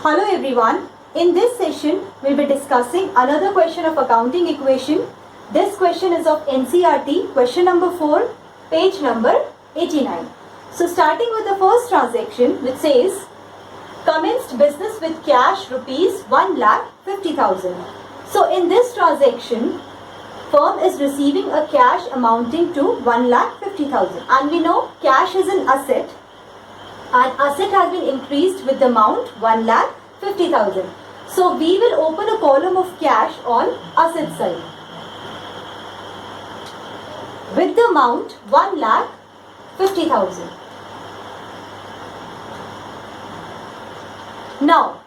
Hello everyone. In this session, we'll be discussing another question of accounting equation. This question is of NCERT, question number 4, page number 89. So starting with the first transaction, which says, commenced business with cash rupees 1,50,000. So in this transaction, firm is receiving a cash amounting to 1,50,000. And we know cash is an asset. And asset has been increased with the amount 1,50,000. So we will open a column of cash on asset side with the amount 1,50,000. Now,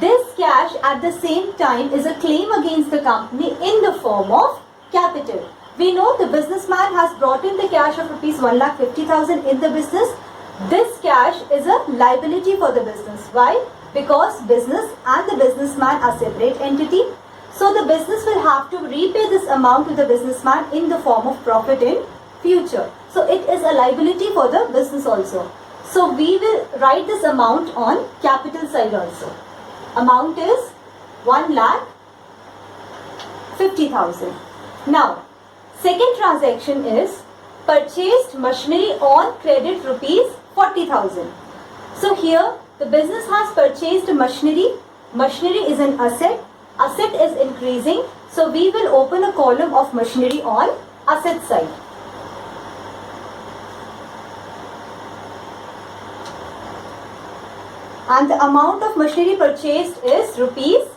this cash at the same time is a claim against the company in the form of capital. We know the businessman has brought in the cash of rupees 1,50,000 in the business. This cash is a liability for the business. Why? Because business and the businessman are separate entity. So the business will have to repay this amount to the businessman in the form of profit in future. So it is a liability for the business also. So we will write this amount on capital side also. Amount is 1,50,000. Now, second transaction is purchased machinery on credit rupees 40,000. So here the business has purchased machinery. Machinery is an asset. Asset is increasing. So we will open a column of machinery on asset side. And the amount of machinery purchased is rupees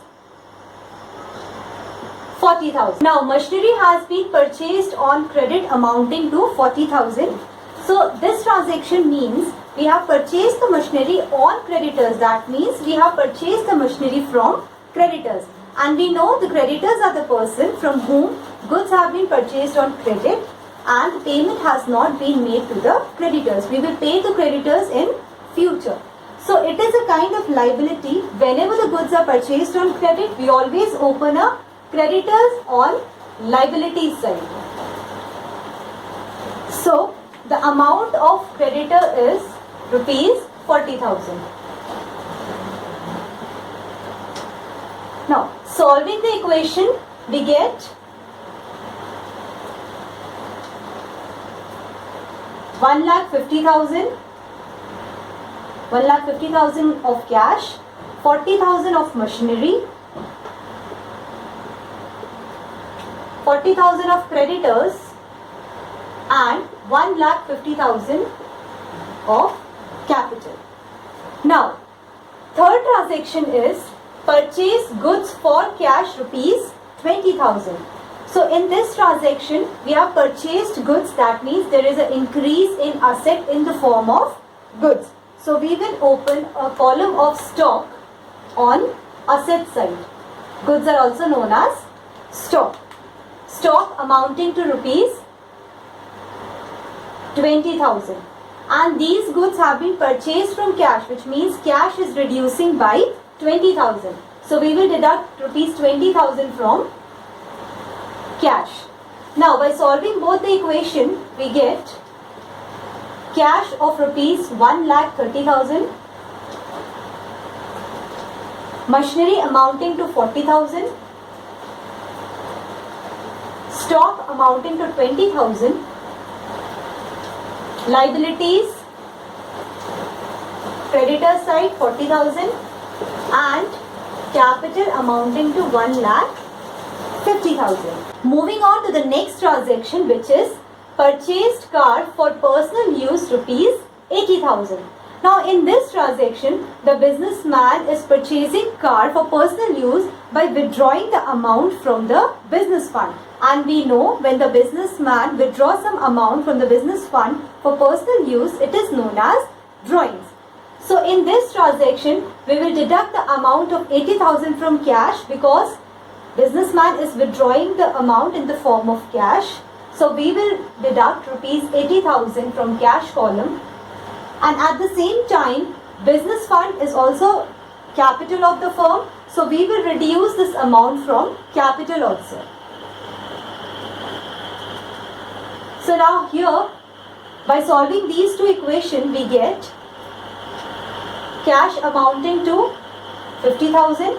40,000. Now machinery has been purchased on credit amounting to 40,000. So this transaction means we have purchased the machinery on creditors. That means we have purchased the machinery from creditors. And we know the creditors are the person from whom goods have been purchased on credit and payment has not been made to the creditors. We will pay the creditors in future. So it is a kind of liability. Whenever the goods are purchased on credit, we always open a creditors on liability side. So the amount of creditor is rupees 40,000. Now solving the equation, we get 1,50,000. 1,50,000 of cash, 40,000 of machinery, 40,000 of creditors and 1,50,000 of capital. Now, third transaction is purchase goods for cash rupees 20,000. So in this transaction, we have purchased goods. That means there is an increase in asset in the form of goods. So we will open a column of stock on asset side. Goods are also known as stock. Stock amounting to rupees 20,000. And these goods have been purchased from cash, which means cash is reducing by 20,000. So we will deduct rupees 20,000 from cash. Now by solving both the equation, we get cash of rupees 1,30,000, machinery amounting to 40,000, stock amounting to 20,000, liabilities, creditor side 40,000 and capital amounting to 1,50,000. Moving on to the next transaction, which is purchased car for personal use rupees 80,000. Now in this transaction, the businessman is purchasing car for personal use by withdrawing the amount from the business fund. And we know when the businessman withdraws some amount from the business fund for personal use, it is known as drawings. So in this transaction, we will deduct the amount of 80,000 from cash because businessman is withdrawing the amount in the form of cash. So we will deduct rupees 80,000 from cash column, and at the same time business fund is also capital of the firm. So we will reduce this amount from capital also. So now here by solving these two equations we get cash amounting to 50,000.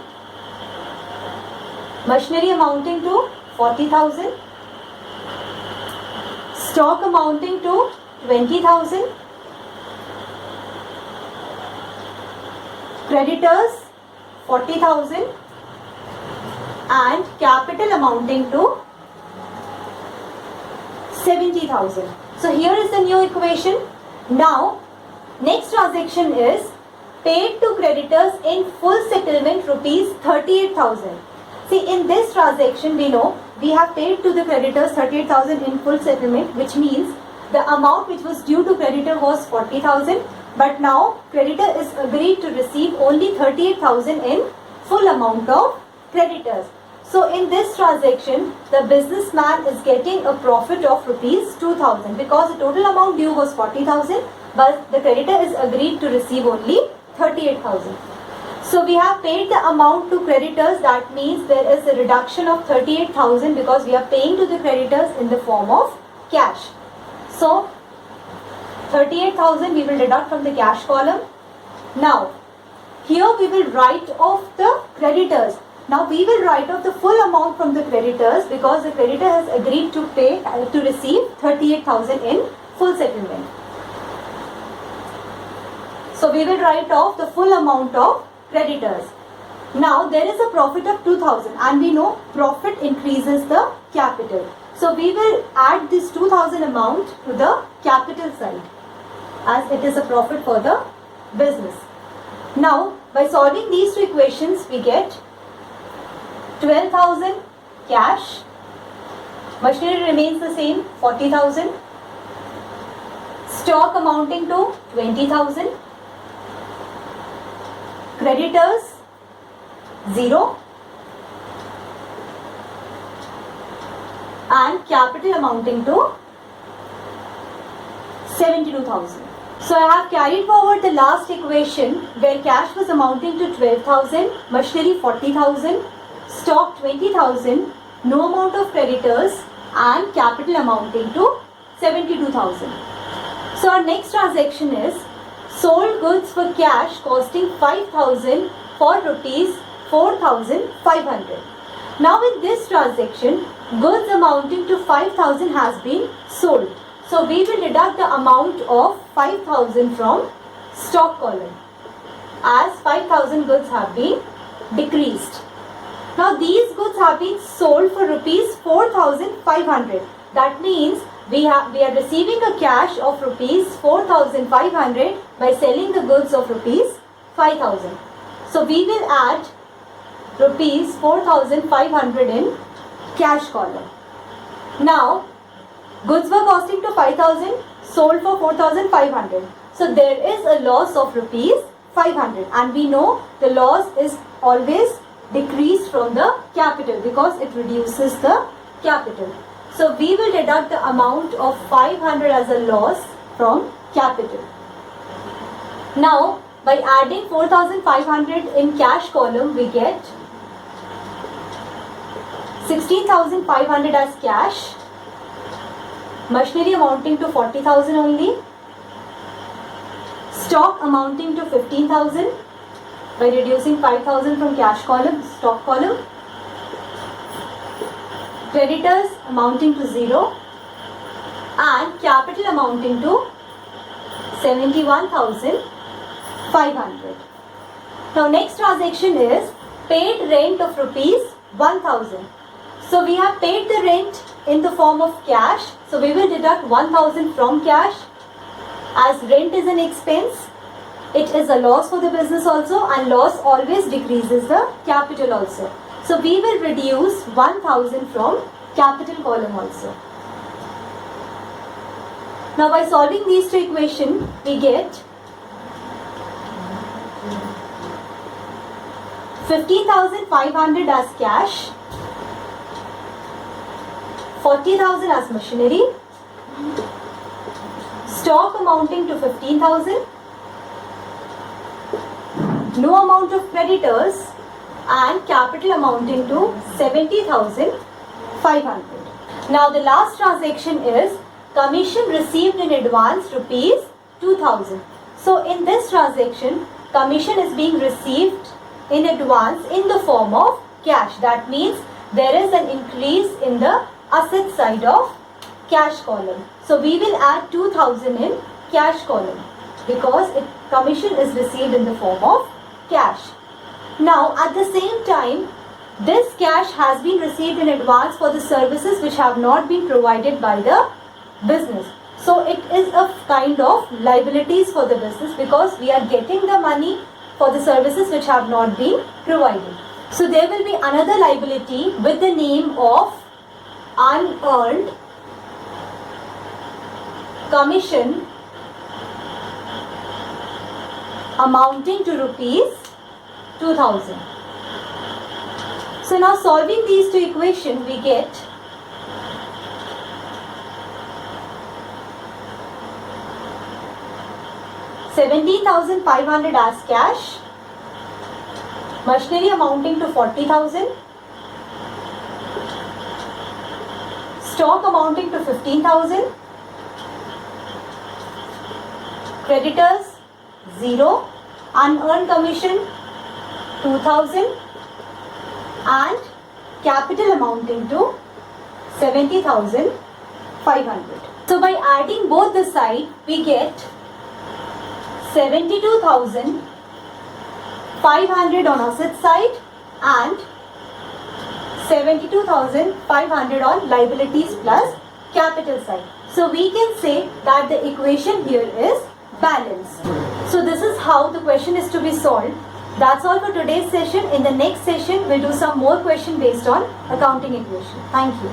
Machinery amounting to 40,000. Stock amounting to 20,000. Creditors 40,000 and capital amounting to 70,000. So here is the new equation. Now next transaction is paid to creditors in full settlement rupees 38,000. See, in this transaction we know we have paid to the creditors 38,000 in full settlement, which means the amount which was due to creditor was 40,000, but now creditor is agreed to receive only 38,000 in full amount of creditors. So in this transaction the businessman is getting a profit of rupees 2,000 because the total amount due was 40,000, but the creditor is agreed to receive only 38,000. So we have paid the amount to creditors, that means there is a reduction of 38,000 because we are paying to the creditors in the form of cash. So 38,000 we will deduct from the cash column. Now here we will write off the creditors. Now we will write off the full amount from the creditors because the creditor has agreed to pay to receive 38,000 in full settlement. So we will write off the full amount of creditors. Now there is a profit of 2,000 and we know profit increases the capital. So we will add this 2,000 amount to the capital side as it is a profit for the business. Now by solving these two equations we get 12,000 cash, machinery remains the same 40,000, stock amounting to 20,000, creditors 0 and capital amounting to 72,000. So I have carried forward the last equation where cash was amounting to 12,000, machinery 40,000, stock 20,000, no amount of creditors and capital amounting to 72,000. So our next transaction is sold goods for cash costing 5,000 for rupees 4,500. Now in this transaction goods amounting to 5,000 has been sold. So we will deduct the amount of 5,000 from stock column as 5,000 goods have been decreased. Now these goods have been sold for rupees 4,500. That means we are receiving a cash of rupees 4,500 by selling the goods of rupees 5,000. So we will add rupees 4,500 in cash column. Now goods were costing to 5,000, sold for 4,500. So there is a loss of rupees 500 and we know the loss is always decreased from the capital because it reduces the capital. So we will deduct the amount of 500 as a loss from capital. Now by adding 4,500 in cash column we get 16,500 as cash, machinery amounting to 40,000 only, stock amounting to 15,000 by reducing 5,000 from cash column, stock column, creditors amounting to 0 and capital amounting to 71,500. Now next transaction is paid rent of rupees 1,000. So we have paid the rent in the form of cash. So we will deduct 1,000 from cash as rent is an expense. It is a loss for the business also and loss always decreases the capital also. So we will reduce 1,000 from capital column also. Now by solving these two equations we get 15,500 as cash, 40,000 as machinery, stock amounting to 15,000, no amount of creditors and capital amounting to 70,500. Now the last transaction is commission received in advance rupees 2,000. So in this transaction commission is being received in advance in the form of cash. That means there is an increase in the asset side of cash column. So we will add 2000 in cash column because commission is received in the form of cash. Now at the same time, this cash has been received in advance for the services which have not been provided by the business. So it is a kind of liabilities for the business because we are getting the money for the services which have not been provided. So there will be another liability with the name of unearned commission amounting to rupees 2000. So now solving these two equations, we get $17,500 as cash, machinery amounting to 40,000, stock amounting to 15,000, creditors 0, unearned commission 2,000 and capital amounting to 70,500. So by adding both the side, we get 72,500 on asset side and 72,500 on liabilities plus capital side. So we can say that the equation here is balanced. So this is how the question is to be solved. That's all for today's session. In the next session, we'll do some more question based on accounting equation. Thank you.